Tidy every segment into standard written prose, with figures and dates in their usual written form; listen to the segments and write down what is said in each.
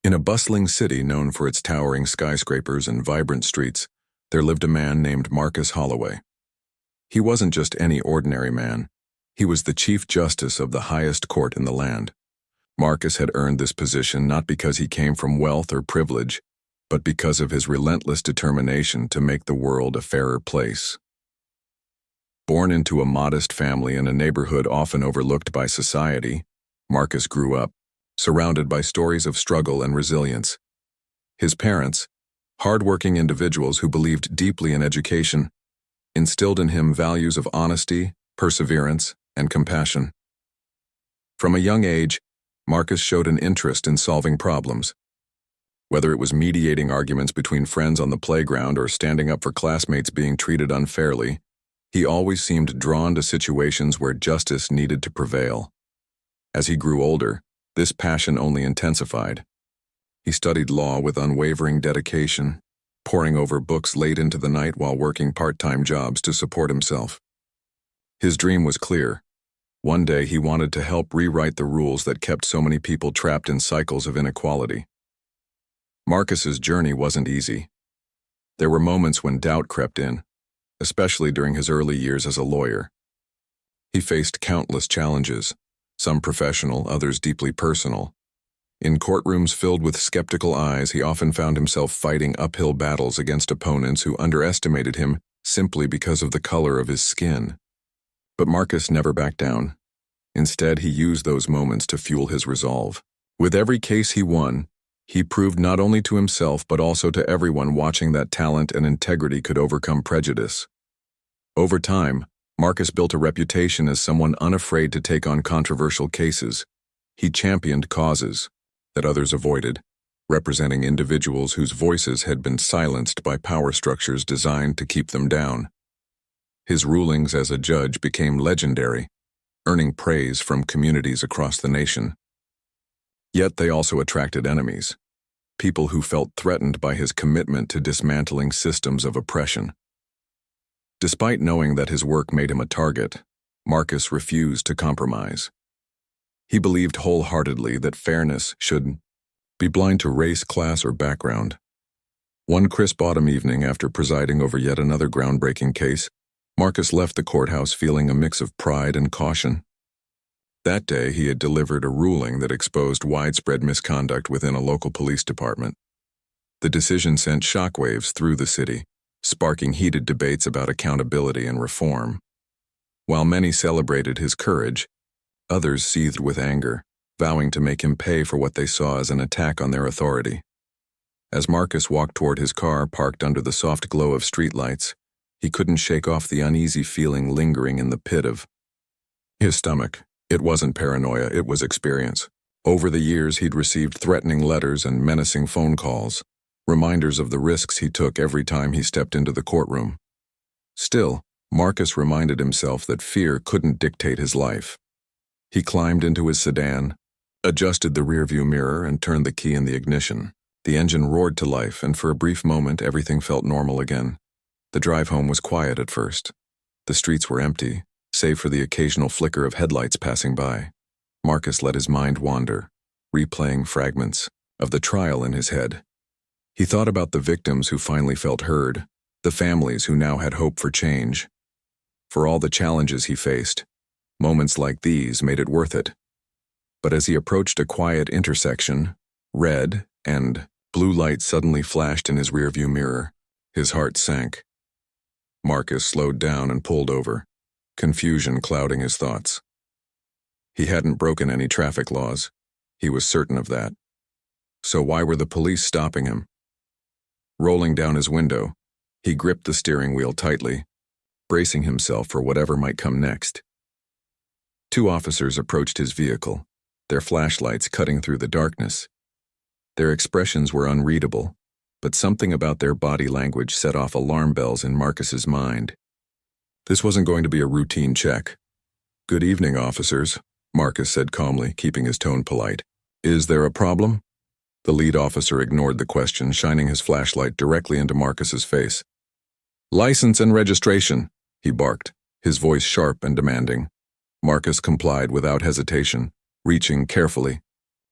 In a bustling city known for its towering skyscrapers and vibrant streets, there lived a man named Marcus Holloway. He wasn't just any ordinary man. He was the Chief Justice of the highest court in the land. Marcus had earned this position not because he came from wealth or privilege, but because of his relentless determination to make the world a fairer place. Born into a modest family in a neighborhood often overlooked by society, Marcus grew up, surrounded by stories of struggle and resilience. His parents, hard-working individuals who believed deeply in education, instilled in him values of honesty, perseverance, and compassion. From a young age, Marcus showed an interest in solving problems. Whether it was mediating arguments between friends on the playground or standing up for classmates being treated unfairly, he always seemed drawn to situations where justice needed to prevail. As he grew older, this passion only intensified. He studied law with unwavering dedication, poring over books late into the night while working part-time jobs to support himself. His dream was clear. One day he wanted to help rewrite the rules that kept so many people trapped in cycles of inequality. Marcus's journey wasn't easy. There were moments when doubt crept in, especially during his early years as a lawyer. He faced countless challenges, some professional, others deeply personal. In courtrooms filled with skeptical eyes, he often found himself fighting uphill battles against opponents who underestimated him simply because of the color of his skin. But Marcus never backed down. Instead, he used those moments to fuel his resolve. With every case he won, he proved not only to himself but also to everyone watching that talent and integrity could overcome prejudice. Over time, Marcus built a reputation as someone unafraid to take on controversial cases. He championed causes that others avoided, representing individuals whose voices had been silenced by power structures designed to keep them down. His rulings as a judge became legendary, earning praise from communities across the nation. Yet they also attracted enemies, people who felt threatened by his commitment to dismantling systems of oppression. Despite knowing that his work made him a target, Marcus refused to compromise. He believed wholeheartedly that fairness should be blind to race, class, or background. One crisp autumn evening, after presiding over yet another groundbreaking case, Marcus left the courthouse feeling a mix of pride and caution. That day, he had delivered a ruling that exposed widespread misconduct within a local police department. The decision sent shockwaves through the city, sparking heated debates about accountability and reform. While many celebrated his courage, others seethed with anger, vowing to make him pay for what they saw as an attack on their authority. As Marcus walked toward his car parked under the soft glow of streetlights, he couldn't shake off the uneasy feeling lingering in the pit of his stomach. It wasn't paranoia, it was experience. Over the years, he'd received threatening letters and menacing phone calls, reminders of the risks he took every time he stepped into the courtroom. Still, Marcus reminded himself that fear couldn't dictate his life. He climbed into his sedan, adjusted the rearview mirror, and turned the key in the ignition. The engine roared to life, and for a brief moment, everything felt normal again. The drive home was quiet at first. The streets were empty, save for the occasional flicker of headlights passing by. Marcus let his mind wander, replaying fragments of the trial in his head. He thought about the victims who finally felt heard, the families who now had hope for change. For all the challenges he faced, moments like these made it worth it. But as he approached a quiet intersection, red and blue lights suddenly flashed in his rearview mirror. His heart sank. Marcus slowed down and pulled over, confusion clouding his thoughts. He hadn't broken any traffic laws. He was certain of that. So why were the police stopping him? Rolling down his window, he gripped the steering wheel tightly, bracing himself for whatever might come next. Two officers approached his vehicle, their flashlights cutting through the darkness. Their expressions were unreadable, but something about their body language set off alarm bells in Marcus's mind. This wasn't going to be a routine check. "Good evening, officers," Marcus said calmly, keeping his tone polite. "Is there a problem?" The lead officer ignored the question, shining his flashlight directly into Marcus's face. "License and registration," he barked, his voice sharp and demanding. Marcus complied without hesitation, reaching carefully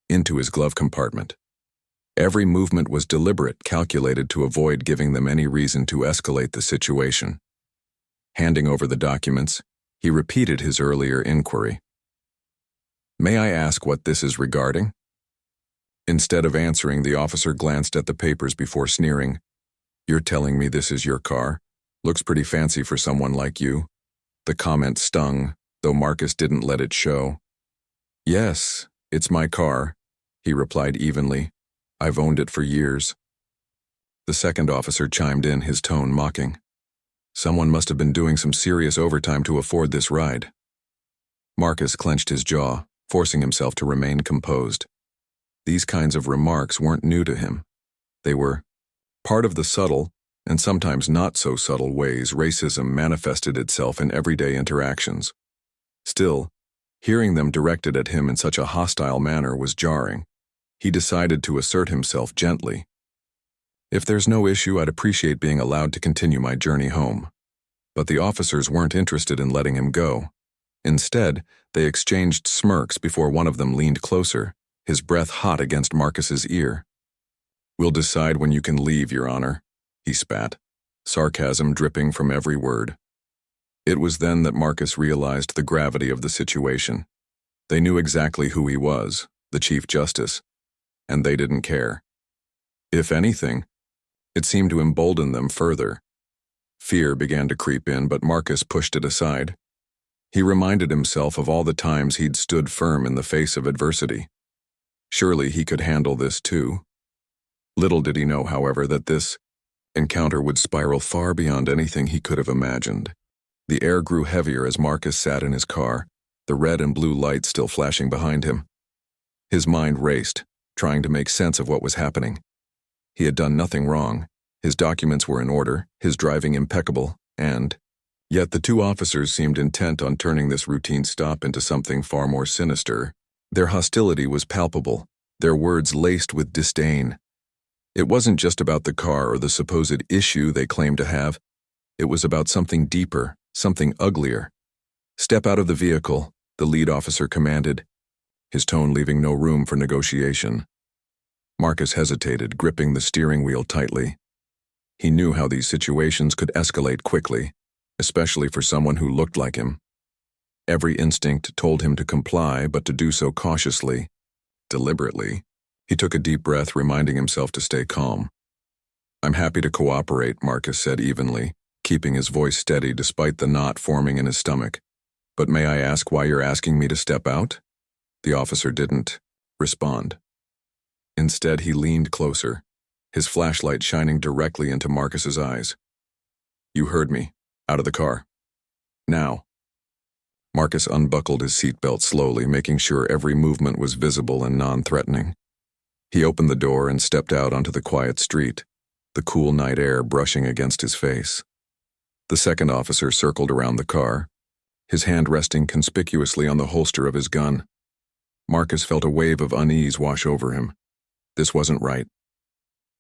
into his glove compartment. Every movement was deliberate, calculated to avoid giving them any reason to escalate the situation. Handing over the documents, he repeated his earlier inquiry. "May I ask what this is regarding?" Instead of answering, the officer glanced at the papers before sneering. "You're telling me this is your car? Looks pretty fancy for someone like you." The comment stung, though Marcus didn't let it show. "Yes, it's my car," he replied evenly. "I've owned it for years." The second officer chimed in, his tone mocking. "Someone must have been doing some serious overtime to afford this ride." Marcus clenched his jaw, forcing himself to remain composed. These kinds of remarks weren't new to him. They were part of the subtle, and sometimes not so subtle ways racism manifested itself in everyday interactions. Still, hearing them directed at him in such a hostile manner was jarring. He decided to assert himself gently. "If there's no issue, I'd appreciate being allowed to continue my journey home." But the officers weren't interested in letting him go. Instead, they exchanged smirks before one of them leaned closer, his breath hot against Marcus's ear. "We'll decide when you can leave, Your Honor," he spat, sarcasm dripping from every word. It was then that Marcus realized the gravity of the situation. They knew exactly who he was, the Chief Justice, and they didn't care. If anything, it seemed to embolden them further. Fear began to creep in, but Marcus pushed it aside. He reminded himself of all the times he'd stood firm in the face of adversity. Surely he could handle this too. Little did he know, however, that this encounter would spiral far beyond anything he could have imagined. The air grew heavier as Marcus sat in his car, the red and blue lights still flashing behind him. His mind raced, trying to make sense of what was happening. He had done nothing wrong. His documents were in order, his driving impeccable, and yet the two officers seemed intent on turning this routine stop into something far more sinister. Their hostility was palpable, their words laced with disdain. It wasn't just about the car or the supposed issue they claimed to have. It was about something deeper, something uglier. "Step out of the vehicle," the lead officer commanded, his tone leaving no room for negotiation. Marcus hesitated, gripping the steering wheel tightly. He knew how these situations could escalate quickly, especially for someone who looked like him. Every instinct told him to comply, but to do so cautiously, deliberately. He took a deep breath, reminding himself to stay calm. "I'm happy to cooperate," Marcus said evenly, keeping his voice steady despite the knot forming in his stomach. "But may I ask why you're asking me to step out?" The officer didn't respond. Instead, he leaned closer, his flashlight shining directly into Marcus's eyes. "You heard me. Out of the car. Now." Marcus unbuckled his seatbelt slowly, making sure every movement was visible and non-threatening. He opened the door and stepped out onto the quiet street, the cool night air brushing against his face. The second officer circled around the car, his hand resting conspicuously on the holster of his gun. Marcus felt a wave of unease wash over him. This wasn't right.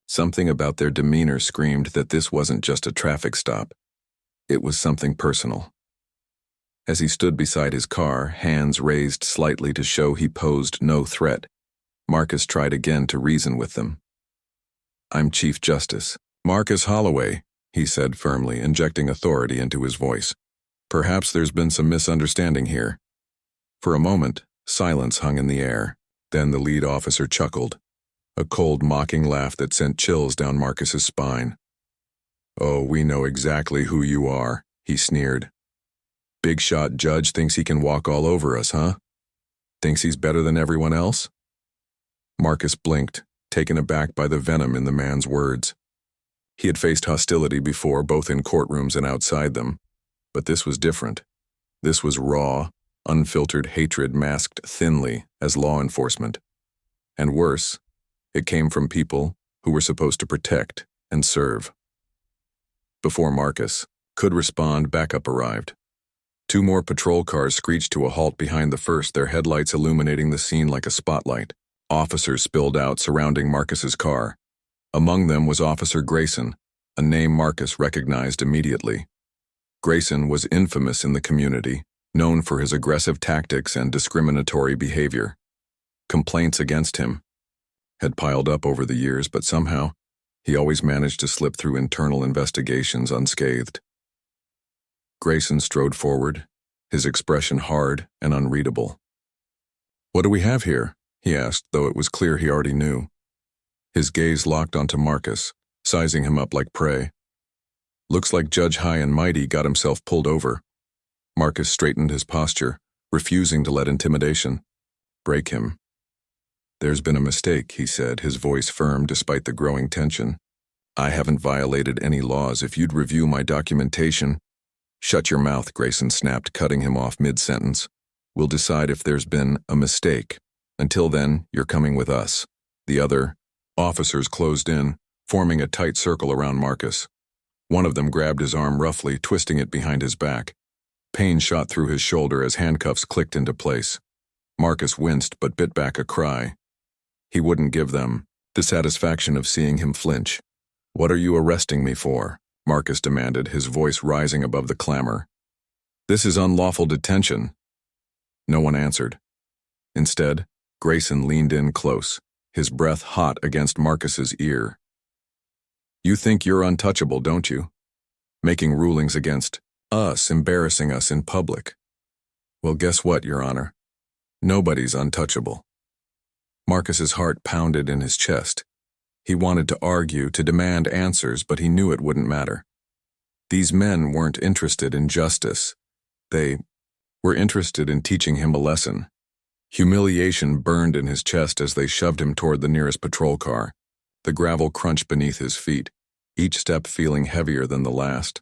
Something about their demeanor screamed that this wasn't just a traffic stop. It was something personal. As he stood beside his car, hands raised slightly to show he posed no threat, Marcus tried again to reason with them. "I'm Chief Justice Marcus Holloway," he said firmly, injecting authority into his voice. "Perhaps there's been some misunderstanding here." For a moment, silence hung in the air. Then the lead officer chuckled, a cold, mocking laugh that sent chills down Marcus's spine. "Oh, we know exactly who you are," he sneered. "Big shot judge thinks he can walk all over us, huh? Thinks he's better than everyone else?" Marcus blinked, taken aback by the venom in the man's words. He had faced hostility before, both in courtrooms and outside them, but this was different. This was raw, unfiltered hatred masked thinly as law enforcement. And worse, it came from people who were supposed to protect and serve. Before Marcus could respond, backup arrived. Two more patrol cars screeched to a halt behind the first, their headlights illuminating the scene like a spotlight. Officers spilled out, surrounding Marcus's car. Among them was Officer Grayson, a name Marcus recognized immediately. Grayson was infamous in the community, known for his aggressive tactics and discriminatory behavior. Complaints against him, had piled up over the years, but somehow, he always managed to slip through internal investigations unscathed. Grayson strode forward, his expression hard and unreadable. "What do we have here?" he asked, though it was clear he already knew. His gaze locked onto Marcus, sizing him up like prey. "Looks like Judge High and Mighty got himself pulled over." Marcus straightened his posture, refusing to let intimidation break him. "There's been a mistake," he said, his voice firm despite the growing tension. "I haven't violated any laws. If you'd review my documentation—" "Shut your mouth," Grayson snapped, cutting him off mid-sentence. "We'll decide if there's been a mistake. Until then, you're coming with us." The other officers closed in, forming a tight circle around Marcus. One of them grabbed his arm roughly, twisting it behind his back. Pain shot through his shoulder as handcuffs clicked into place. Marcus winced but bit back a cry. He wouldn't give them the satisfaction of seeing him flinch. "What are you arresting me for?" Marcus demanded, his voice rising above the clamor. "This is unlawful detention." No one answered. Instead, Grayson leaned in close, his breath hot against Marcus's ear. "You think you're untouchable, don't you? Making rulings against us, embarrassing us in public. Well, guess what, Your Honor? Nobody's untouchable." Marcus's heart pounded in his chest. He wanted to argue, to demand answers, but he knew it wouldn't matter. These men weren't interested in justice. They were interested in teaching him a lesson. Humiliation burned in his chest as they shoved him toward the nearest patrol car. The gravel crunched beneath his feet, each step feeling heavier than the last.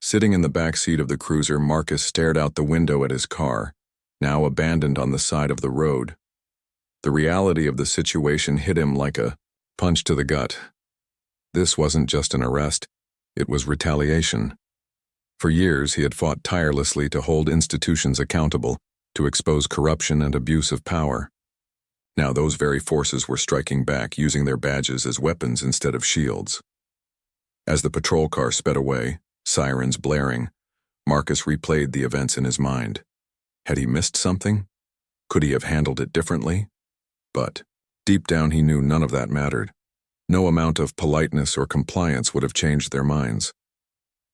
Sitting in the back seat of the cruiser, Marcus stared out the window at his car, now abandoned on the side of the road. The reality of the situation hit him like a punch to the gut. This wasn't just an arrest, it was retaliation. For years, he had fought tirelessly to hold institutions accountable, to expose corruption and abuse of power. Now those very forces were striking back, using their badges as weapons instead of shields. As the patrol car sped away, sirens blaring, Marcus replayed the events in his mind. Had he missed something? Could he have handled it differently? But deep down he knew none of that mattered. No amount of politeness or compliance would have changed their minds.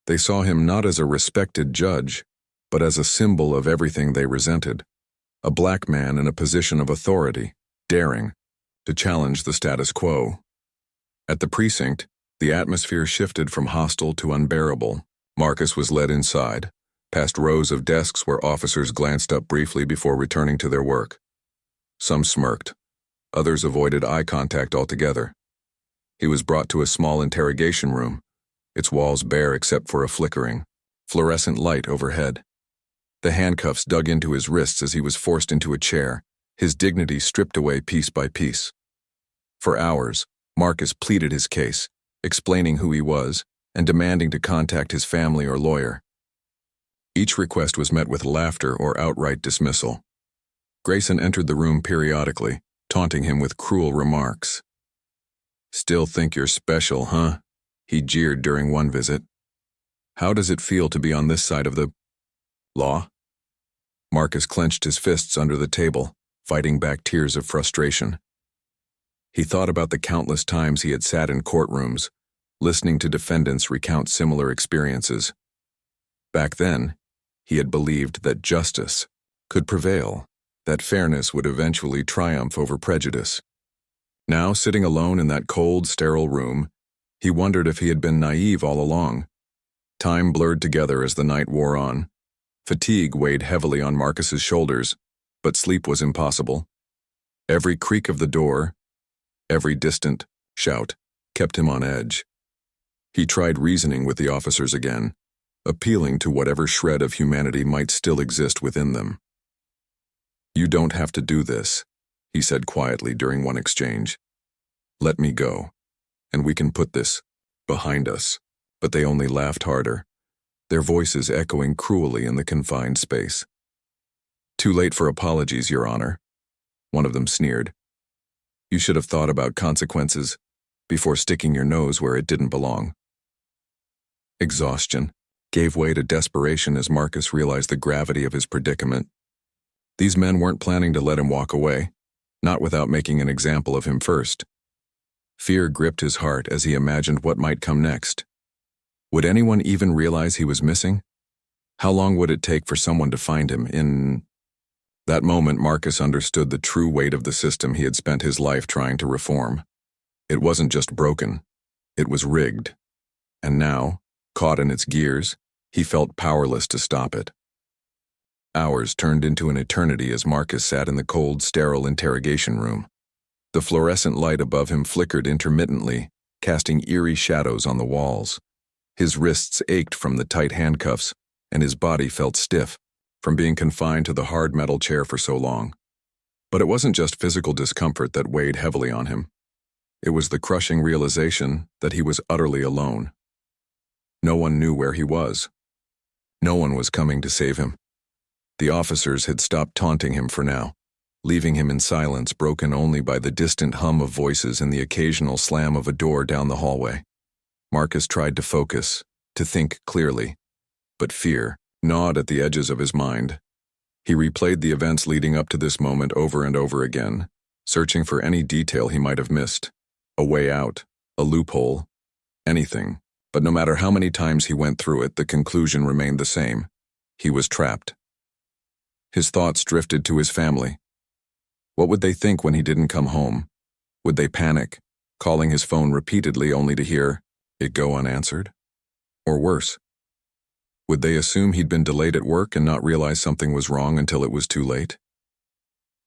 They saw him not as a respected judge, but as a symbol of everything they resented. A black man in a position of authority, daring to challenge the status quo. At the precinct, the atmosphere shifted from hostile to unbearable. Marcus was led inside, past rows of desks where officers glanced up briefly before returning to their work. Some smirked. Others avoided eye contact altogether. He was brought to a small interrogation room, its walls bare except for a flickering, fluorescent light overhead. The handcuffs dug into his wrists as he was forced into a chair, his dignity stripped away piece by piece. For hours, Marcus pleaded his case, explaining who he was and demanding to contact his family or lawyer. Each request was met with laughter or outright dismissal. Grayson entered the room periodically, taunting him with cruel remarks. "Still think you're special, huh?" he jeered during one visit. "How does it feel to be on this side of the law?" Marcus clenched his fists under the table, fighting back tears of frustration. He thought about the countless times he had sat in courtrooms, listening to defendants recount similar experiences. Back then, he had believed that justice could prevail, that fairness would eventually triumph over prejudice. Now, sitting alone in that cold, sterile room, he wondered if he had been naive all along. Time blurred together as the night wore on. Fatigue weighed heavily on Marcus's shoulders, but sleep was impossible. Every creak of the door, every distant shout, kept him on edge. He tried reasoning with the officers again, appealing to whatever shred of humanity might still exist within them. "You don't have to do this," he said quietly during one exchange. "Let me go, and we can put this behind us." But they only laughed harder, their voices echoing cruelly in the confined space. "Too late for apologies, Your Honor," one of them sneered. "You should have thought about consequences before sticking your nose where it didn't belong." Exhaustion gave way to desperation as Marcus realized the gravity of his predicament. These men weren't planning to let him walk away. not without making an example of him first. Fear gripped his heart as he imagined what might come next. Would anyone even realize he was missing? How long would it take for someone to find him? In that moment, Marcus understood the true weight of the system he had spent his life trying to reform. It wasn't just broken, it was rigged. And now, caught in its gears, he felt powerless to stop it. Hours turned into an eternity as Marcus sat in the cold, sterile interrogation room. The fluorescent light above him flickered intermittently, casting eerie shadows on the walls. His wrists ached from the tight handcuffs, and his body felt stiff from being confined to the hard metal chair for so long. But it wasn't just physical discomfort that weighed heavily on him. It was the crushing realization that he was utterly alone. No one knew where he was. No one was coming to save him. The officers had stopped taunting him for now, leaving him in silence broken only by the distant hum of voices and the occasional slam of a door down the hallway. Marcus tried to focus, to think clearly, but fear gnawed at the edges of his mind. He replayed the events leading up to this moment over and over again, searching for any detail he might have missed. A way out, a loophole, anything. But no matter how many times he went through it, the conclusion remained the same. He was trapped. His thoughts drifted to his family. What would they think when he didn't come home? Would they panic, calling his phone repeatedly only to hear it go unanswered? Or worse, would they assume he'd been delayed at work and not realize something was wrong until it was too late?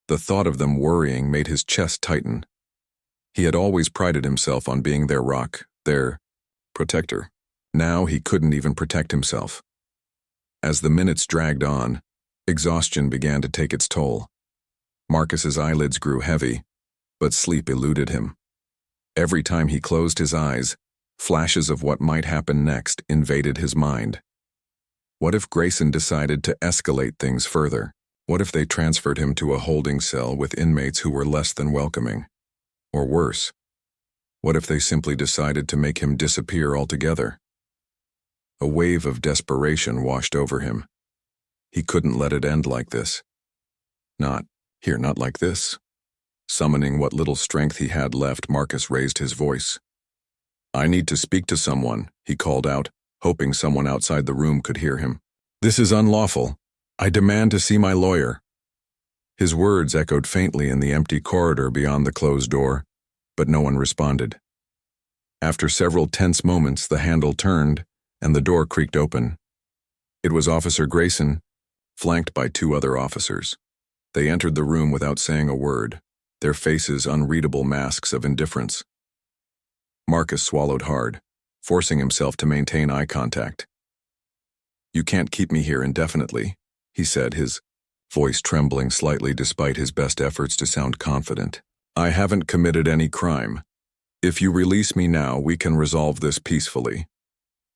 The thought of them worrying made his chest tighten. He had always prided himself on being their rock, their protector. Now he couldn't even protect himself. As the minutes dragged on, exhaustion began to take its toll. Marcus's eyelids grew heavy, but sleep eluded him. Every time he closed his eyes, flashes of what might happen next invaded his mind. What if Grayson decided to escalate things further? What if they transferred him to a holding cell with inmates who were less than welcoming? Or worse, what if they simply decided to make him disappear altogether? A wave of desperation washed over him. He couldn't let it end like this. Not like this. Summoning what little strength he had left, Marcus raised his voice. "I need to speak to someone," he called out, hoping someone outside the room could hear him. "This is unlawful. I demand to see my lawyer." His words echoed faintly in the empty corridor beyond the closed door, but no one responded. After several tense moments, the handle turned, and the door creaked open. It was Officer Grayson, flanked by two other officers. They entered the room without saying a word, their faces unreadable masks of indifference. Marcus swallowed hard, forcing himself to maintain eye contact. "You can't keep me here indefinitely," he said, his voice trembling slightly despite his best efforts to sound confident. "I haven't committed any crime. If you release me now, we can resolve this peacefully."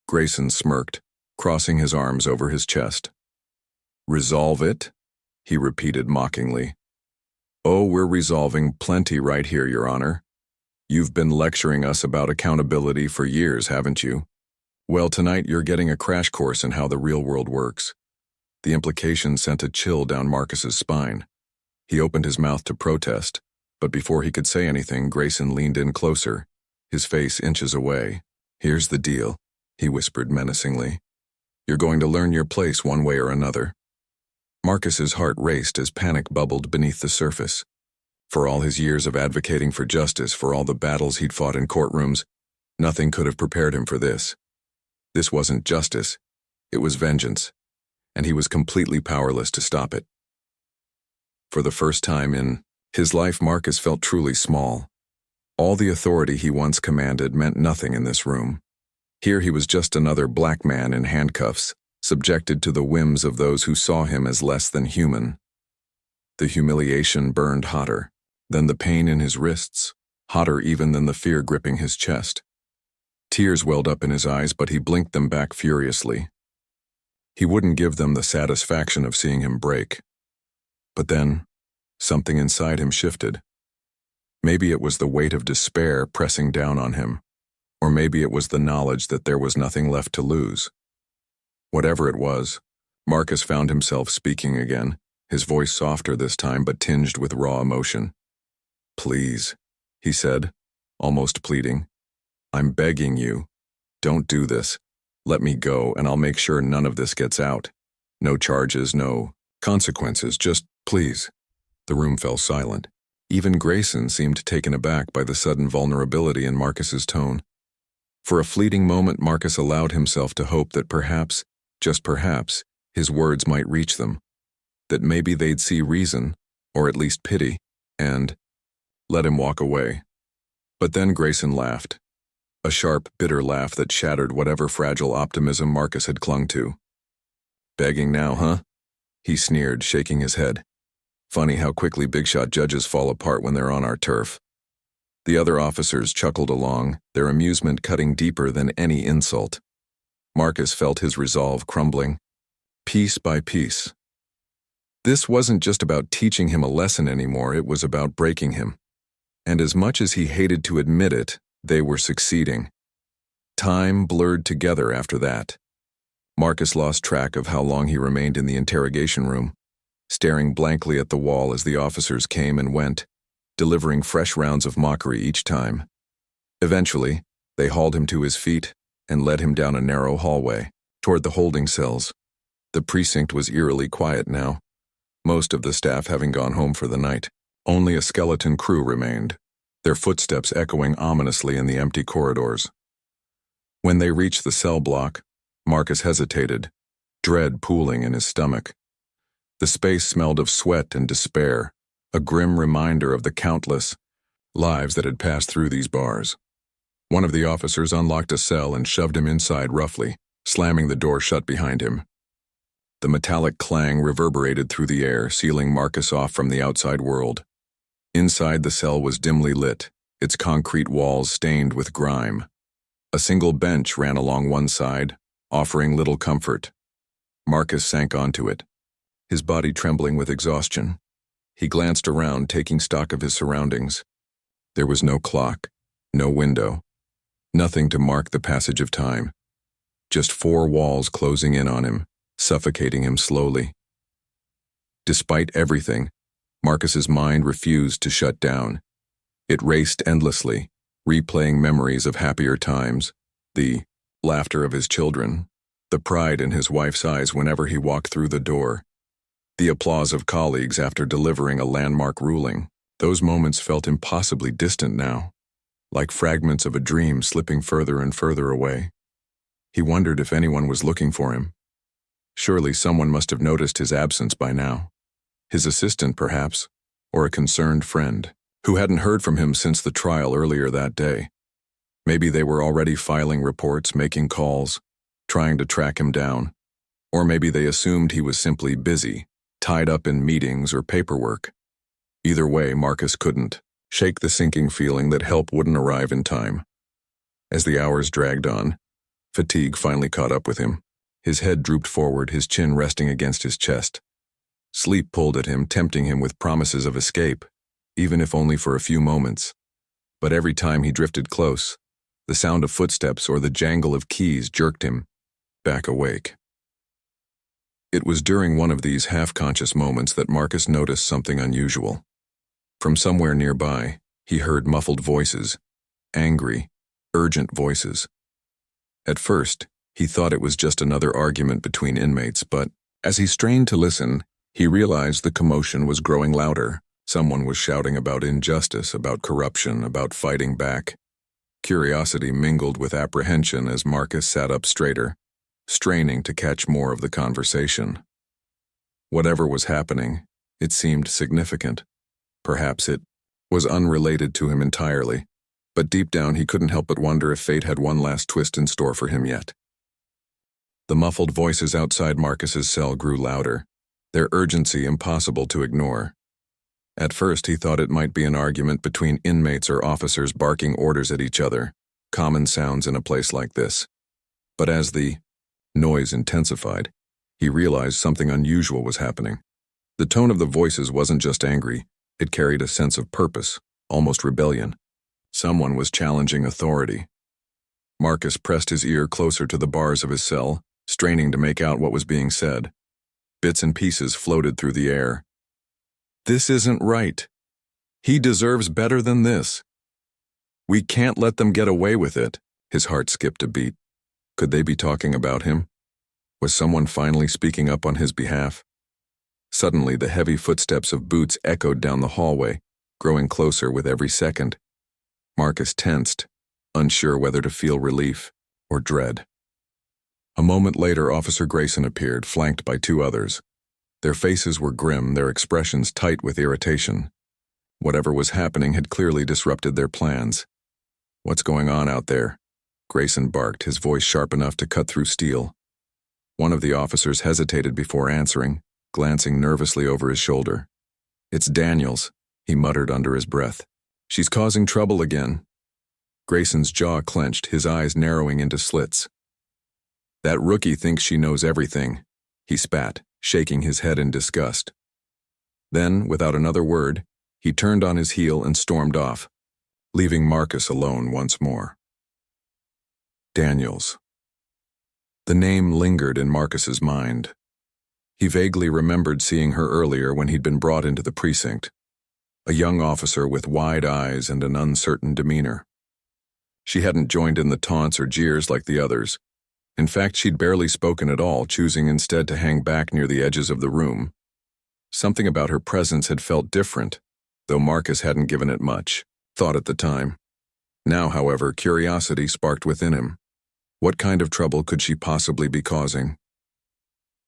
Grayson smirked, crossing his arms over his chest. "Resolve it?" he repeated mockingly. "Oh, we're resolving plenty right here, Your Honor. You've been lecturing us about accountability for years, haven't you? Well, tonight you're getting a crash course in how the real world works." The implication sent a chill down Marcus's spine. He opened his mouth to protest, but before he could say anything, Grayson leaned in closer, his face inches away. "Here's the deal," he whispered menacingly. "You're going to learn your place one way or another." Marcus's heart raced as panic bubbled beneath the surface. For all his years of advocating for justice, for all the battles he'd fought in courtrooms, nothing could have prepared him for this. This wasn't justice, it was vengeance, and he was completely powerless to stop it. For the first time in his life, Marcus felt truly small. All the authority he once commanded meant nothing in this room. Here he was just another black man in handcuffs, subjected to the whims of those who saw him as less than human. The humiliation burned hotter than the pain in his wrists, hotter even than the fear gripping his chest. Tears welled up in his eyes, but he blinked them back furiously. He wouldn't give them the satisfaction of seeing him break. But then, something inside him shifted. Maybe it was the weight of despair pressing down on him, or maybe it was the knowledge that there was nothing left to lose. Whatever it was, Marcus found himself speaking again, his voice softer this time but tinged with raw emotion. Please, he said, almost pleading. I'm begging you. Don't do this. Let me go, and I'll make sure none of this gets out. No charges, no consequences, just please. The room fell silent. Even Grayson seemed taken aback by the sudden vulnerability in Marcus's tone. For a fleeting moment, Marcus allowed himself to hope that perhaps, just perhaps, his words might reach them. That maybe they'd see reason, or at least pity, and let him walk away. But then Grayson laughed. A sharp, bitter laugh that shattered whatever fragile optimism Marcus had clung to. Begging now, huh? He sneered, shaking his head. Funny how quickly big-shot judges fall apart when they're on our turf. The other officers chuckled along, their amusement cutting deeper than any insult. Marcus felt his resolve crumbling, piece by piece. This wasn't just about teaching him a lesson anymore, it was about breaking him. And as much as he hated to admit it, they were succeeding. Time blurred together after that. Marcus lost track of how long he remained in the interrogation room, staring blankly at the wall as the officers came and went, delivering fresh rounds of mockery each time. Eventually, they hauled him to his feet and led him down a narrow hallway, toward the holding cells. The precinct was eerily quiet now, most of the staff having gone home for the night. Only a skeleton crew remained, their footsteps echoing ominously in the empty corridors. When they reached the cell block, Marcus hesitated, dread pooling in his stomach. The space smelled of sweat and despair, a grim reminder of the countless lives that had passed through these bars. One of the officers unlocked a cell and shoved him inside roughly, slamming the door shut behind him. The metallic clang reverberated through the air, sealing Marcus off from the outside world. Inside the cell was dimly lit, its concrete walls stained with grime. A single bench ran along one side, offering little comfort. Marcus sank onto it, his body trembling with exhaustion. He glanced around, taking stock of his surroundings. There was no clock, no window, nothing to mark the passage of time. Just four walls closing in on him, suffocating him slowly. Despite everything, Marcus's mind refused to shut down. It raced endlessly, replaying memories of happier times, the laughter of his children, the pride in his wife's eyes whenever he walked through the door, the applause of colleagues after delivering a landmark ruling. Those moments felt impossibly distant now, like fragments of a dream slipping further and further away. He wondered if anyone was looking for him. Surely someone must have noticed his absence by now. His assistant, perhaps, or a concerned friend, who hadn't heard from him since the trial earlier that day. Maybe they were already filing reports, making calls, trying to track him down. Or maybe they assumed he was simply busy, tied up in meetings or paperwork. Either way, Marcus couldn't shake the sinking feeling that help wouldn't arrive in time. As the hours dragged on, fatigue finally caught up with him. His head drooped forward, his chin resting against his chest. Sleep pulled at him, tempting him with promises of escape, even if only for a few moments. But every time he drifted close, the sound of footsteps or the jangle of keys jerked him back awake. It was during one of these half-conscious moments that Marcus noticed something unusual. From somewhere nearby, he heard muffled voices, angry, urgent voices. At first, he thought it was just another argument between inmates, but as he strained to listen, he realized the commotion was growing louder. Someone was shouting about injustice, about corruption, about fighting back. Curiosity mingled with apprehension as Marcus sat up straighter, straining to catch more of the conversation. Whatever was happening, it seemed significant. Perhaps it was unrelated to him entirely, but deep down he couldn't help but wonder if fate had one last twist in store for him yet. The muffled voices outside Marcus's cell grew louder, their urgency impossible to ignore. At first he thought it might be an argument between inmates or officers barking orders at each other, common sounds in a place like this. But as the noise intensified, he realized something unusual was happening. The tone of the voices wasn't just angry, it carried a sense of purpose, almost rebellion. Someone was challenging authority. Marcus pressed his ear closer to the bars of his cell, straining to make out what was being said. Bits and pieces floated through the air. "This isn't right. He deserves better than this. We can't let them get away with it. His heart skipped a beat. Could they be talking about him? Was someone finally speaking up on his behalf? Suddenly, the heavy footsteps of boots echoed down the hallway, growing closer with every second. Marcus tensed, unsure whether to feel relief or dread. A moment later, Officer Grayson appeared, flanked by two others. Their faces were grim, their expressions tight with irritation. Whatever was happening had clearly disrupted their plans. "What's going on out there?" Grayson barked, his voice sharp enough to cut through steel. One of the officers hesitated before answering, glancing nervously over his shoulder. "It's Daniels," he muttered under his breath. "She's causing trouble again." Grayson's jaw clenched, his eyes narrowing into slits. "That rookie thinks she knows everything," he spat, shaking his head in disgust. Then, without another word, he turned on his heel and stormed off, leaving Marcus alone once more. Daniels. The name lingered in Marcus's mind. He vaguely remembered seeing her earlier when he'd been brought into the precinct, a young officer with wide eyes and an uncertain demeanor. She hadn't joined in the taunts or jeers like the others. In fact, she'd barely spoken at all, choosing instead to hang back near the edges of the room. Something about her presence had felt different, though Marcus hadn't given it much thought at the time. Now, however, curiosity sparked within him. What kind of trouble could she possibly be causing?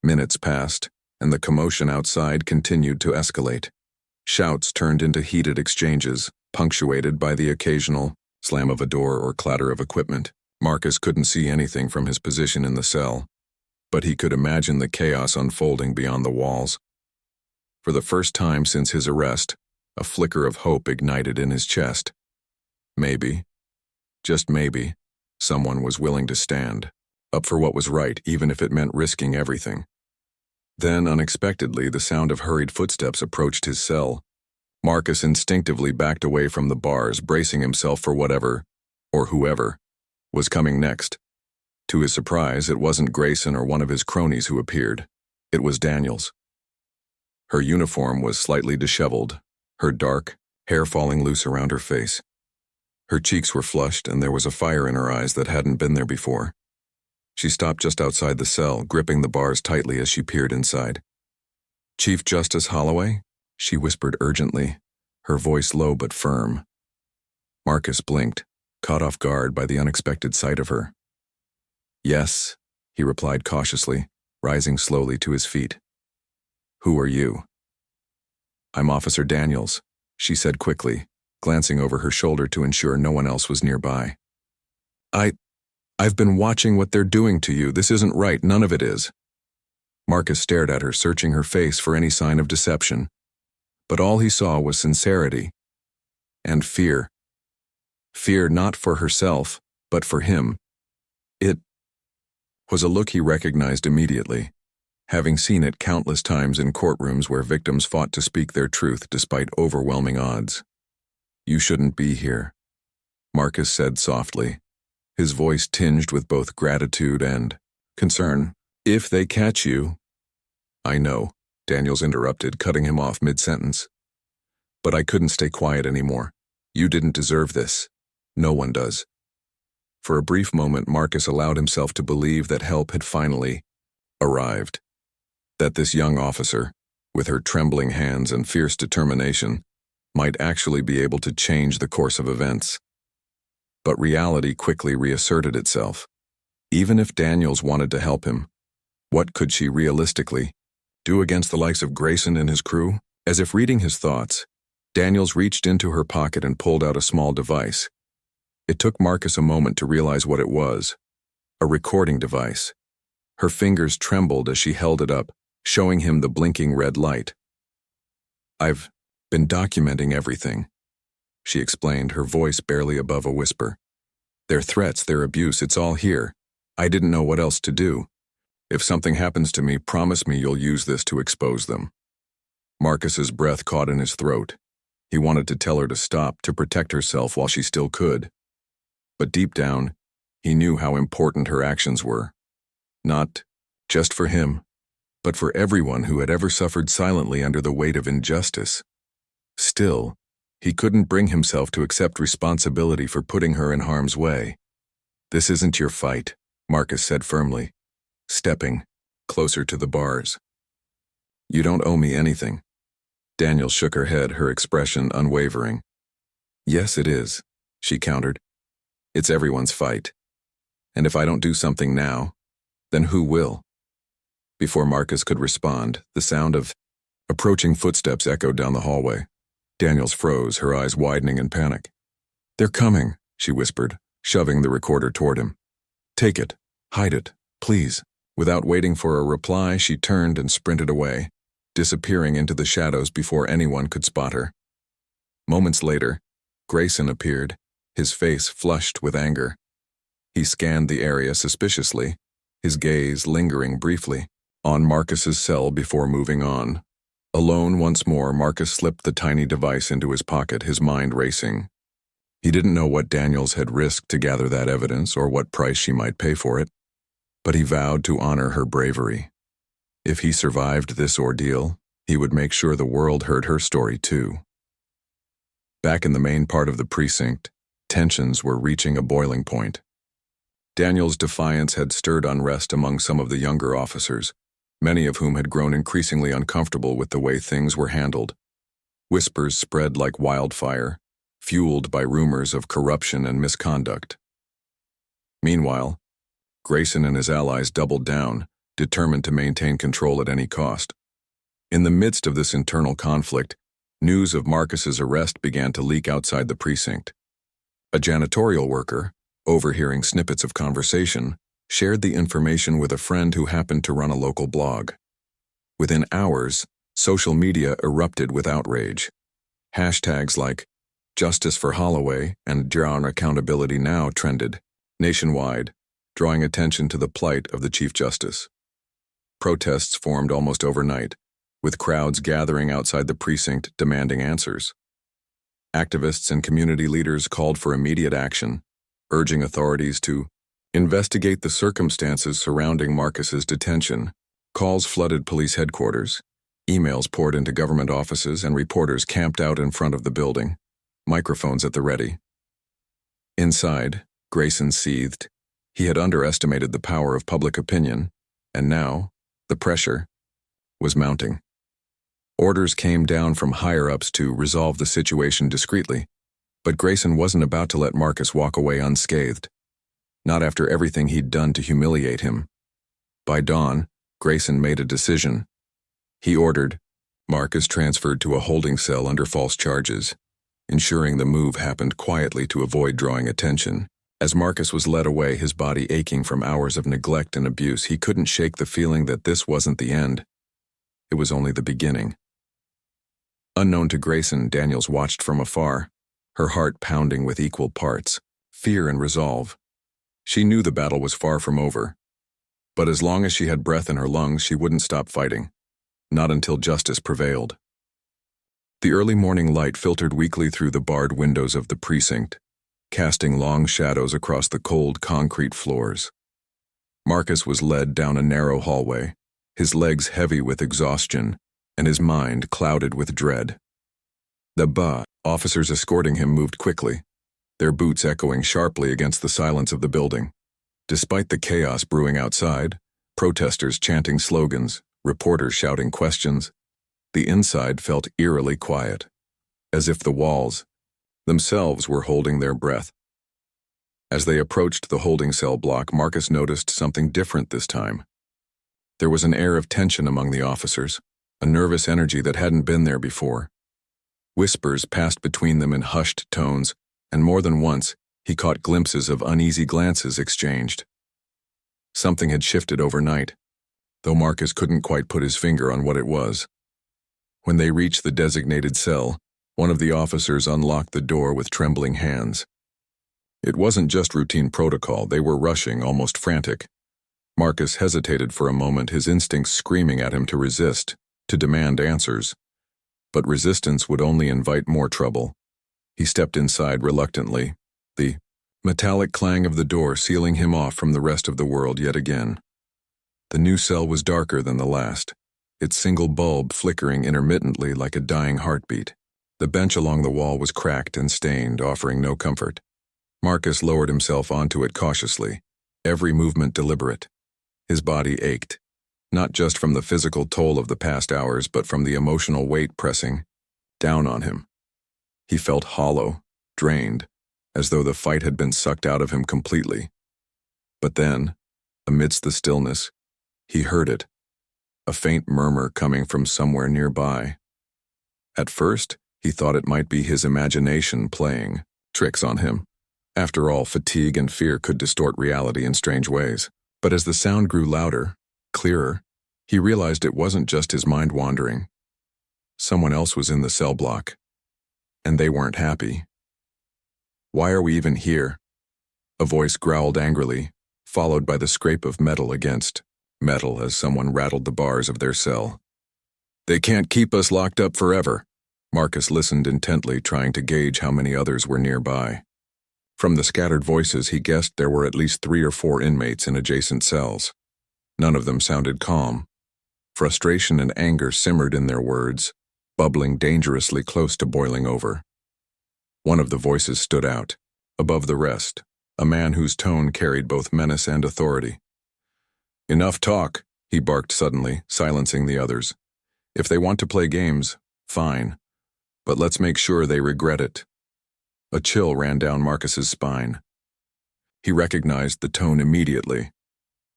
Minutes passed, and the commotion outside continued to escalate. Shouts turned into heated exchanges, punctuated by the occasional slam of a door or clatter of equipment. Marcus couldn't see anything from his position in the cell, but he could imagine the chaos unfolding beyond the walls. For the first time since his arrest, a flicker of hope ignited in his chest. Maybe, just maybe, someone was willing to stand up for what was right, even if it meant risking everything. Then, unexpectedly, the sound of hurried footsteps approached his cell. Marcus instinctively backed away from the bars, bracing himself for whatever, or whoever, was coming next. To his surprise, it wasn't Grayson or one of his cronies who appeared. It was Daniels. Her uniform was slightly disheveled, her dark hair falling loose around her face. Her cheeks were flushed, and there was a fire in her eyes that hadn't been there before. She stopped just outside the cell, gripping the bars tightly as she peered inside. "Chief Justice Holloway?" she whispered urgently, her voice low but firm. Marcus blinked, caught off guard by the unexpected sight of her. "Yes," he replied cautiously, rising slowly to his feet. "Who are you?" "I'm Officer Daniels," she said quickly, glancing over her shoulder to ensure no one else was nearby. I've been watching what they're doing to you. This isn't right, none of it is." Marcus stared at her, searching her face for any sign of deception. But all he saw was sincerity and fear. Fear not for herself, but for him. It was a look he recognized immediately, having seen it countless times in courtrooms where victims fought to speak their truth despite overwhelming odds. "You shouldn't be here," Marcus said softly, his voice tinged with both gratitude and concern. "If they catch you—" "I know," Daniels interrupted, cutting him off mid-sentence. "But I couldn't stay quiet anymore. You didn't deserve this. No one does." For a brief moment, Marcus allowed himself to believe that help had finally arrived. That this young officer, with her trembling hands and fierce determination, might actually be able to change the course of events. But reality quickly reasserted itself. Even if Daniels wanted to help him, what could she realistically do against the likes of Grayson and his crew? As if reading his thoughts, Daniels reached into her pocket and pulled out a small device. It took Marcus a moment to realize what it was. A recording device. Her fingers trembled as she held it up, showing him the blinking red light. "I've been documenting everything," she explained, her voice barely above a whisper. "Their threats, their abuse, it's all here. I didn't know what else to do. If something happens to me, promise me you'll use this to expose them." Marcus's breath caught in his throat. He wanted to tell her to stop, to protect herself while she still could. But deep down, he knew how important her actions were. Not just for him, but for everyone who had ever suffered silently under the weight of injustice. Still, He couldn't bring himself to accept responsibility for putting her in harm's way. "This isn't your fight," Marcus said firmly, stepping closer to the bars. "You don't owe me anything." Daniel shook her head, her expression unwavering. "Yes, it is," she countered. "It's everyone's fight. And if I don't do something now, then who will?" Before Marcus could respond, the sound of approaching footsteps echoed down the hallway. Daniels froze, her eyes widening in panic. "They're coming," she whispered, shoving the recorder toward him. "Take it. Hide it, please." Without waiting for a reply, she turned and sprinted away, disappearing into the shadows before anyone could spot her. Moments later, Grayson appeared, his face flushed with anger. He scanned the area suspiciously, his gaze lingering briefly on Marcus's cell before moving on. Alone once more, Marcus slipped the tiny device into his pocket, his mind racing. He didn't know what Daniels had risked to gather that evidence or what price she might pay for it, but he vowed to honor her bravery. If he survived this ordeal, he would make sure the world heard her story too. Back in the main part of the precinct, tensions were reaching a boiling point. Daniel's defiance had stirred unrest among some of the younger officers, many of whom had grown increasingly uncomfortable with the way things were handled. Whispers spread like wildfire, fueled by rumors of corruption and misconduct. Meanwhile, Grayson and his allies doubled down, determined to maintain control at any cost. In the midst of this internal conflict, news of Marcus's arrest began to leak outside the precinct. A janitorial worker, overhearing snippets of conversation, shared the information with a friend who happened to run a local blog. Within hours, social media erupted with outrage. Hashtags like "Justice for Holloway" and "Drown Accountability Now" trended nationwide, drawing attention to the plight of the Chief Justice. Protests formed almost overnight, with crowds gathering outside the precinct demanding answers. Activists and community leaders called for immediate action, urging authorities to investigate the circumstances surrounding Marcus's detention. Calls flooded police headquarters, emails poured into government offices, and reporters camped out in front of the building, microphones at the ready. Inside, Grayson seethed. He had underestimated the power of public opinion, and now, the pressure was mounting. Orders came down from higher-ups to resolve the situation discreetly, but Grayson wasn't about to let Marcus walk away unscathed. Not after everything he'd done to humiliate him. By dawn, Grayson made a decision. He ordered Marcus transferred to a holding cell under false charges, ensuring the move happened quietly to avoid drawing attention. As Marcus was led away, his body aching from hours of neglect and abuse, he couldn't shake the feeling that this wasn't the end. It was only the beginning. Unknown to Grayson, Daniels watched from afar, her heart pounding with equal parts, fear and resolve. She knew the battle was far from over, but as long as she had breath in her lungs, she wouldn't stop fighting, not until justice prevailed. The early morning light filtered weakly through the barred windows of the precinct, casting long shadows across the cold concrete floors. Marcus was led down a narrow hallway, his legs heavy with exhaustion and his mind clouded with dread. The officers escorting him moved quickly, their boots echoing sharply against the silence of the building. Despite the chaos brewing outside, protesters chanting slogans, reporters shouting questions, the inside felt eerily quiet, as if the walls themselves were holding their breath. As they approached the holding cell block, Marcus noticed something different this time. There was an air of tension among the officers, a nervous energy that hadn't been there before. Whispers passed between them in hushed tones, and more than once, he caught glimpses of uneasy glances exchanged. Something had shifted overnight, though Marcus couldn't quite put his finger on what it was. When they reached the designated cell, one of the officers unlocked the door with trembling hands. It wasn't just routine protocol, they were rushing, almost frantic. Marcus hesitated for a moment, his instincts screaming at him to resist, to demand answers. But resistance would only invite more trouble. He stepped inside reluctantly, the metallic clang of the door sealing him off from the rest of the world yet again. The new cell was darker than the last, its single bulb flickering intermittently like a dying heartbeat. The bench along the wall was cracked and stained, offering no comfort. Marcus lowered himself onto it cautiously, every movement deliberate. His body ached, not just from the physical toll of the past hours, but from the emotional weight pressing down on him. He felt hollow, drained, as though the fight had been sucked out of him completely. But then, amidst the stillness, he heard it, a faint murmur coming from somewhere nearby. At first, he thought it might be his imagination playing tricks on him. After all, fatigue and fear could distort reality in strange ways. But as the sound grew louder, clearer, he realized it wasn't just his mind wandering. Someone else was in the cell block, and they weren't happy. "Why are we even here?" A voice growled angrily, followed by the scrape of metal against metal as someone rattled the bars of their cell. "They can't keep us locked up forever." Marcus listened intently, trying to gauge how many others were nearby. From the scattered voices, he guessed there were at least 3 or 4 inmates in adjacent cells. None of them sounded calm. Frustration and anger simmered in their words, bubbling dangerously close to boiling over. One of the voices stood out, above the rest, a man whose tone carried both menace and authority. "Enough talk," he barked suddenly, silencing the others. "If they want to play games, fine. But let's make sure they regret it." A chill ran down Marcus's spine. He recognized the tone immediately.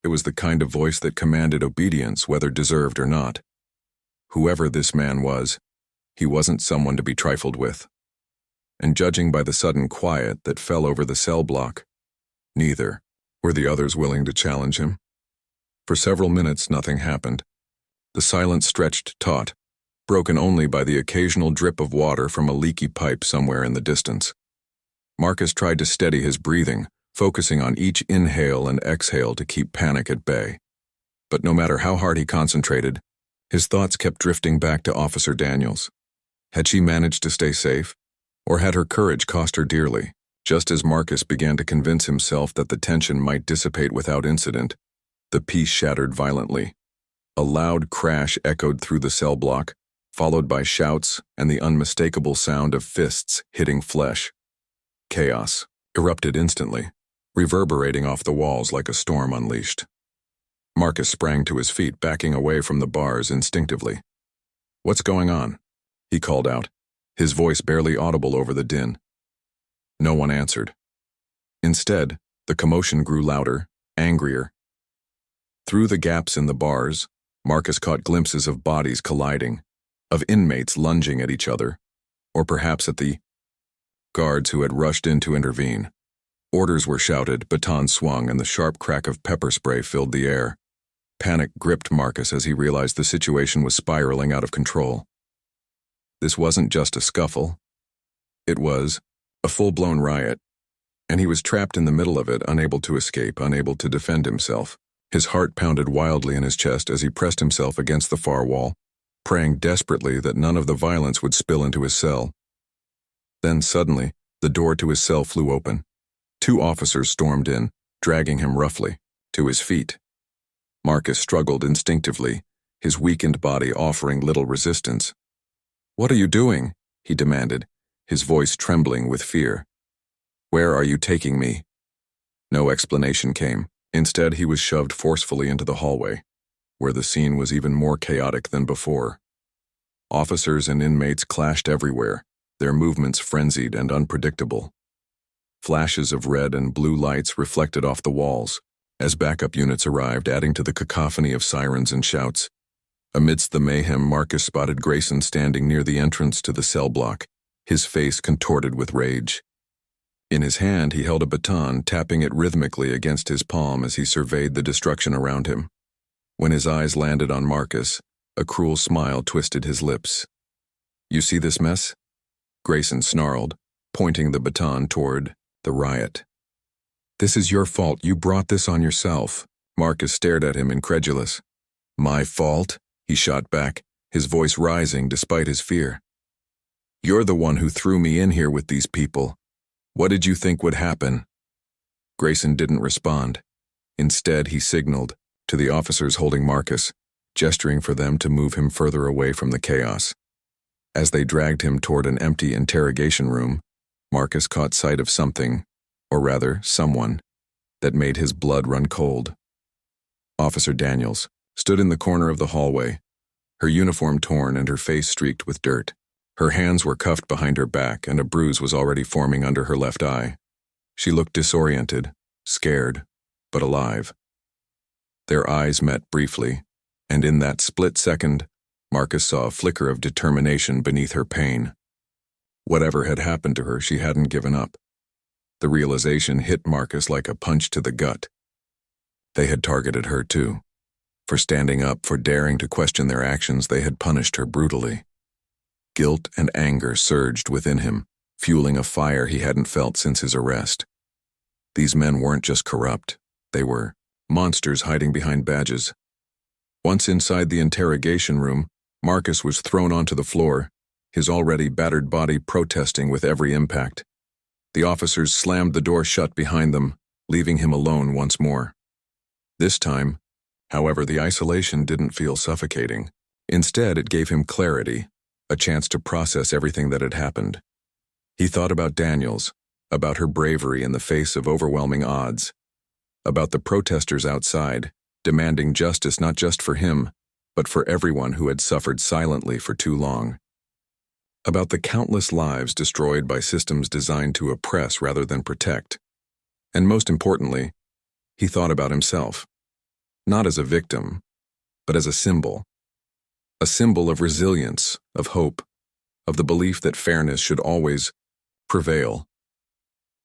It was the kind of voice that commanded obedience, whether deserved or not. Whoever this man was, he wasn't someone to be trifled with. And judging by the sudden quiet that fell over the cell block, neither were the others willing to challenge him. For several minutes, nothing happened. The silence stretched taut, broken only by the occasional drip of water from a leaky pipe somewhere in the distance. Marcus tried to steady his breathing, focusing on each inhale and exhale to keep panic at bay. But no matter how hard he concentrated, his thoughts kept drifting back to Officer Daniels. Had she managed to stay safe? Or had her courage cost her dearly? Just as Marcus began to convince himself that the tension might dissipate without incident, the peace shattered violently. A loud crash echoed through the cell block, followed by shouts and the unmistakable sound of fists hitting flesh. Chaos erupted instantly, reverberating off the walls like a storm unleashed. Marcus sprang to his feet, backing away from the bars instinctively. "What's going on?" he called out, his voice barely audible over the din. No one answered. Instead, the commotion grew louder, angrier. Through the gaps in the bars, Marcus caught glimpses of bodies colliding, of inmates lunging at each other, or perhaps at the guards who had rushed in to intervene. Orders were shouted, batons swung, and the sharp crack of pepper spray filled the air. Panic gripped Marcus as he realized the situation was spiraling out of control. This wasn't just a scuffle. It was a full-blown riot, and he was trapped in the middle of it, unable to escape, unable to defend himself. His heart pounded wildly in his chest as he pressed himself against the far wall, praying desperately that none of the violence would spill into his cell. Then suddenly, the door to his cell flew open. 2 officers stormed in, dragging him roughly to his feet. Marcus struggled instinctively, his weakened body offering little resistance. "What are you doing?" he demanded, his voice trembling with fear. "Where are you taking me?" No explanation came. Instead, he was shoved forcefully into the hallway, where the scene was even more chaotic than before. Officers and inmates clashed everywhere, their movements frenzied and unpredictable. Flashes of red and blue lights reflected off the walls as backup units arrived, adding to the cacophony of sirens and shouts. Amidst the mayhem, Marcus spotted Grayson standing near the entrance to the cell block, his face contorted with rage. In his hand, he held a baton, tapping it rhythmically against his palm as he surveyed the destruction around him. When his eyes landed on Marcus, a cruel smile twisted his lips. "You see this mess?" Grayson snarled, pointing the baton toward the riot. "This is your fault. You brought this on yourself." Marcus stared at him, incredulous. "My fault?" he shot back, his voice rising despite his fear. "You're the one who threw me in here with these people. What did you think would happen?" Grayson didn't respond. Instead, he signaled to the officers holding Marcus, gesturing for them to move him further away from the chaos. As they dragged him toward an empty interrogation room, Marcus caught sight of something, or rather, someone, that made his blood run cold. Officer Daniels stood in the corner of the hallway, her uniform torn and her face streaked with dirt. Her hands were cuffed behind her back and a bruise was already forming under her left eye. She looked disoriented, scared, but alive. Their eyes met briefly, and in that split second, Marcus saw a flicker of determination beneath her pain. Whatever had happened to her, she hadn't given up. The realization hit Marcus like a punch to the gut. They had targeted her too. For standing up, for daring to question their actions, they had punished her brutally. Guilt and anger surged within him, fueling a fire he hadn't felt since his arrest. These men weren't just corrupt, they were monsters hiding behind badges. Once inside the interrogation room, Marcus was thrown onto the floor, his already battered body protesting with every impact. The officers slammed the door shut behind them, leaving him alone once more. This time, however, the isolation didn't feel suffocating. Instead, it gave him clarity, a chance to process everything that had happened. He thought about Daniels, about her bravery in the face of overwhelming odds, about the protesters outside, demanding justice not just for him, but for everyone who had suffered silently for too long. About the countless lives destroyed by systems designed to oppress rather than protect. And most importantly, he thought about himself, not as a victim, but as a symbol of resilience, of hope, of the belief that fairness should always prevail.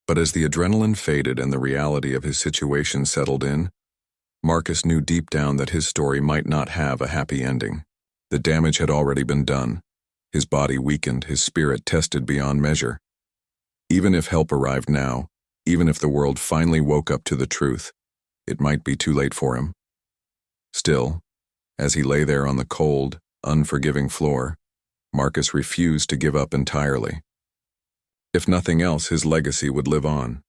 But as the adrenaline faded and the reality of his situation settled in, Marcus knew deep down that his story might not have a happy ending. The damage had already been done. His body weakened, his spirit tested beyond measure. Even if help arrived now, even if the world finally woke up to the truth, it might be too late for him. Still, as he lay there on the cold, unforgiving floor, Marcus refused to give up entirely. If nothing else, his legacy would live on.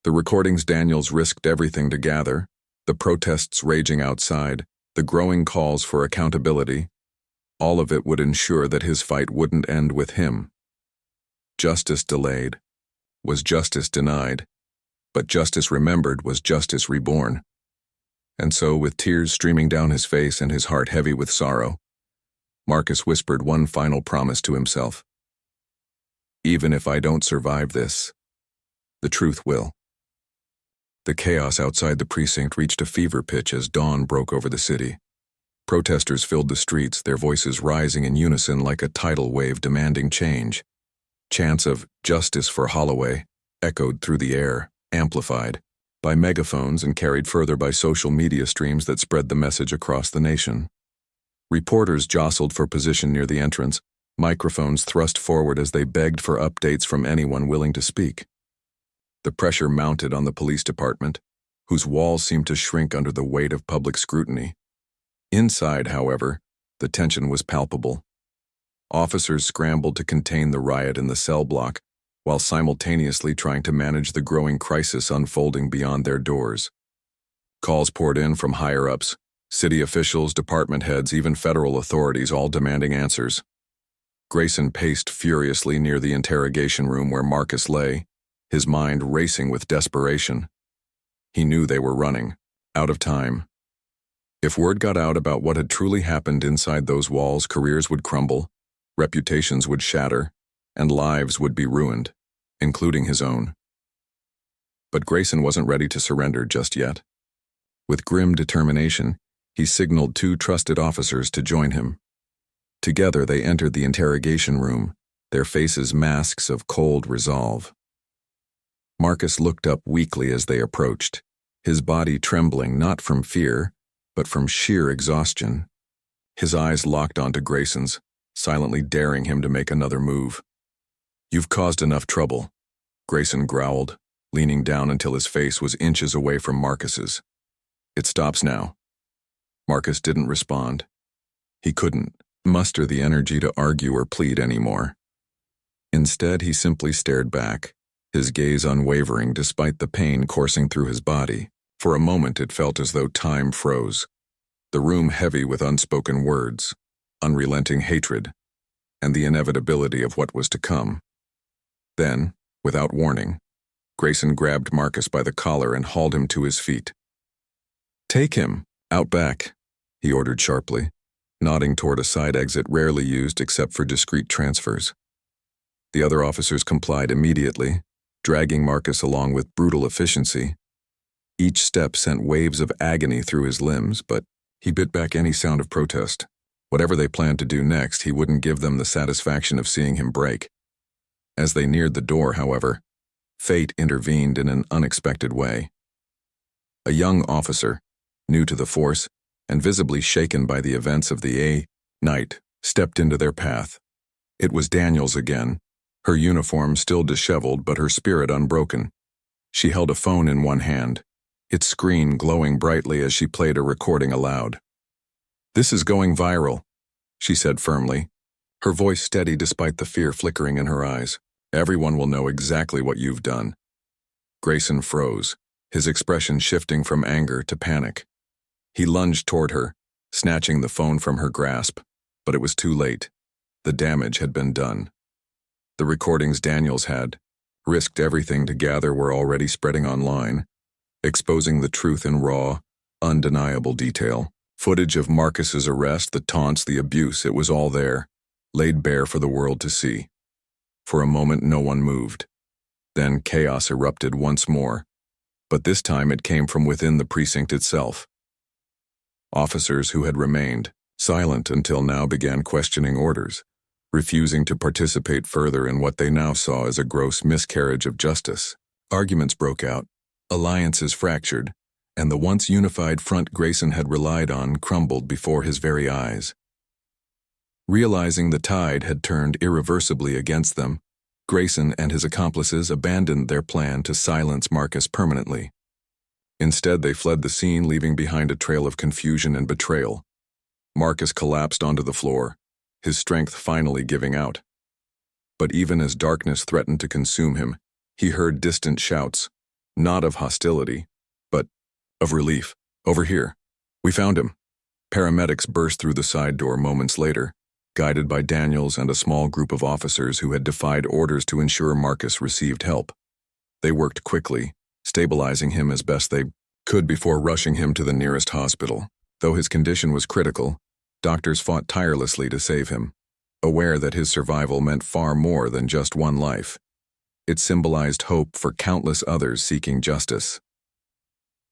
The recordings Daniels risked everything to gather, the protests raging outside, the growing calls for accountability, all of it would ensure that his fight wouldn't end with him. Justice delayed was justice denied, but justice remembered was justice reborn. And so, with tears streaming down his face and his heart heavy with sorrow, Marcus whispered one final promise to himself. Even if I don't survive this, the truth will. The chaos outside the precinct reached a fever pitch as dawn broke over the city. Protesters filled the streets, their voices rising in unison like a tidal wave demanding change. Chants of "Justice for Holloway" echoed through the air, amplified by megaphones and carried further by social media streams that spread the message across the nation. Reporters jostled for position near the entrance, microphones thrust forward as they begged for updates from anyone willing to speak. The pressure mounted on the police department, whose walls seemed to shrink under the weight of public scrutiny. Inside, however, the tension was palpable. Officers scrambled to contain the riot in the cell block, while simultaneously trying to manage the growing crisis unfolding beyond their doors. Calls poured in from higher-ups, city officials, department heads, even federal authorities, all demanding answers. Grayson paced furiously near the interrogation room where Marcus lay, his mind racing with desperation. He knew they were running out of time. If word got out about what had truly happened inside those walls, careers would crumble, reputations would shatter, and lives would be ruined, including his own. But Grayson wasn't ready to surrender just yet. With grim determination, he signaled 2 trusted officers to join him. Together they entered the interrogation room, their faces masks of cold resolve. Marcus looked up weakly as they approached, his body trembling not from fear, but from sheer exhaustion. His eyes locked onto Grayson's, silently daring him to make another move. "You've caused enough trouble," Grayson growled, leaning down until his face was inches away from Marcus's. "It stops now." Marcus didn't respond. He couldn't muster the energy to argue or plead anymore. Instead, he simply stared back, his gaze unwavering despite the pain coursing through his body. For a moment it felt as though time froze, the room heavy with unspoken words, unrelenting hatred. and the inevitability of what was to come. Then, without warning, Grayson grabbed Marcus by the collar and hauled him to his feet. "Take him, out back," he ordered sharply, nodding toward a side exit rarely used except for discreet transfers. The other officers complied immediately, dragging Marcus along with brutal efficiency. Each step sent waves of agony through his limbs, but he bit back any sound of protest. Whatever they planned to do next, he wouldn't give them the satisfaction of seeing him break. As they neared the door, however, fate intervened in an unexpected way. A young officer, new to the force, and visibly shaken by the events of the night, stepped into their path. It was Daniels again, her uniform still disheveled but her spirit unbroken. She held a phone in one hand, its screen glowing brightly as she played a recording aloud. "This is going viral," she said firmly, her voice steady despite the fear flickering in her eyes. "Everyone will know exactly what you've done." Grayson froze, his expression shifting from anger to panic. He lunged toward her, snatching the phone from her grasp, but it was too late. The damage had been done. The recordings Daniels had risked everything to gather were already spreading online, exposing the truth in raw, undeniable detail. Footage of Marcus's arrest, the taunts, the abuse, it was all there, laid bare for the world to see. For a moment no one moved. Then chaos erupted once more, but this time it came from within the precinct itself. Officers who had remained silent until now began questioning orders, refusing to participate further in what they now saw as a gross miscarriage of justice. Arguments broke out, alliances fractured, and the once unified front Grayson had relied on crumbled before his very eyes. Realizing the tide had turned irreversibly against them, Grayson and his accomplices abandoned their plan to silence Marcus permanently. Instead, they fled the scene, leaving behind a trail of confusion and betrayal. Marcus collapsed onto the floor, his strength finally giving out. But even as darkness threatened to consume him, he heard distant shouts, not of hostility, but of relief. "Over here. We found him." Paramedics burst through the side door moments later, guided by Daniels and a small group of officers who had defied orders to ensure Marcus received help. They worked quickly, stabilizing him as best they could before rushing him to the nearest hospital. Though his condition was critical, doctors fought tirelessly to save him, aware that his survival meant far more than just one life. It symbolized hope for countless others seeking justice.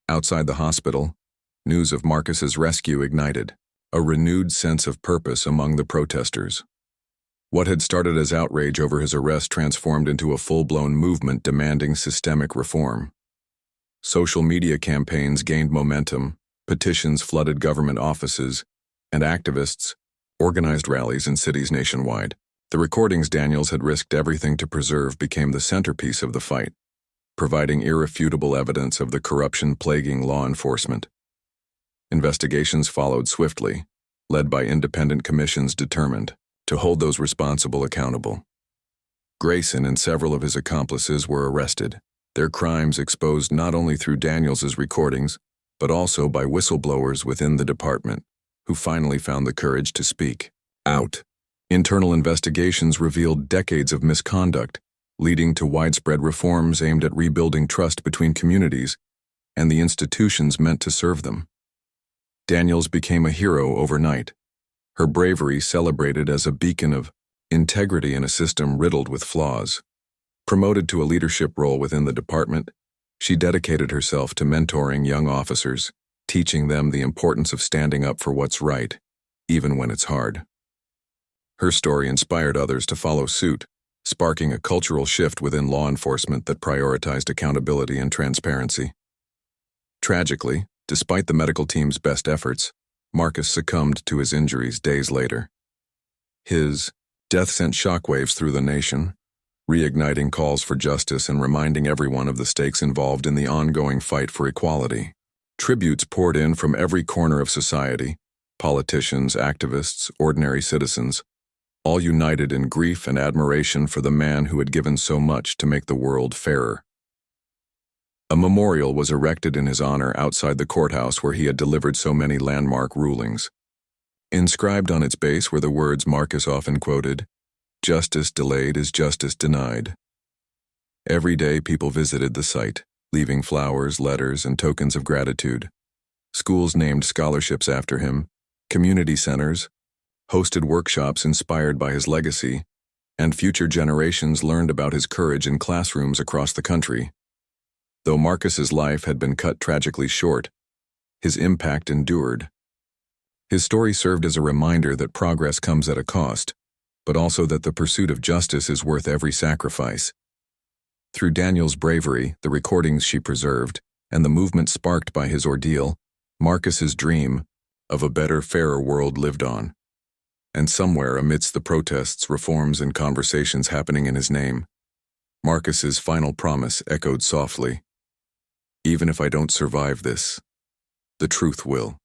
Outside the hospital, news of Marcus's rescue ignited a renewed sense of purpose among the protesters. What had started as outrage over his arrest transformed into a full-blown movement demanding systemic reform. Social media campaigns gained momentum, petitions flooded government offices, and activists organized rallies in cities nationwide. The recordings Daniels had risked everything to preserve became the centerpiece of the fight, providing irrefutable evidence of the corruption plaguing law enforcement. Investigations followed swiftly, led by independent commissions determined to hold those responsible accountable. Grayson and several of his accomplices were arrested, their crimes exposed not only through Daniels's recordings, but also by whistleblowers within the department, who finally found the courage to speak out. Internal investigations revealed decades of misconduct, leading to widespread reforms aimed at rebuilding trust between communities and the institutions meant to serve them. Daniels became a hero overnight, her bravery celebrated as a beacon of integrity in a system riddled with flaws. Promoted to a leadership role within the department, she dedicated herself to mentoring young officers, teaching them the importance of standing up for what's right, even when it's hard. Her story inspired others to follow suit, sparking a cultural shift within law enforcement that prioritized accountability and transparency. Tragically, despite the medical team's best efforts, Marcus succumbed to his injuries days later. His death sent shockwaves through the nation, reigniting calls for justice and reminding everyone of the stakes involved in the ongoing fight for equality. Tributes poured in from every corner of society, politicians, activists, ordinary citizens, all united in grief and admiration for the man who had given so much to make the world fairer. A memorial was erected in his honor outside the courthouse where he had delivered so many landmark rulings. Inscribed on its base were the words Marcus often quoted, Justice delayed is justice denied. Every day people visited the site, leaving flowers, letters, and tokens of gratitude. Schools named scholarships after him, community centers hosted workshops inspired by his legacy, and future generations learned about his courage in classrooms across the country. Though Marcus's life had been cut tragically short, his impact endured. His story served as a reminder that progress comes at a cost, but also that the pursuit of justice is worth every sacrifice. Through Daniel's bravery, the recordings she preserved, and the movement sparked by his ordeal, Marcus's dream of a better, fairer world lived on. And somewhere amidst the protests, reforms, and conversations happening in his name, Marcus's final promise echoed softly, "Even if I don't survive this, the truth will."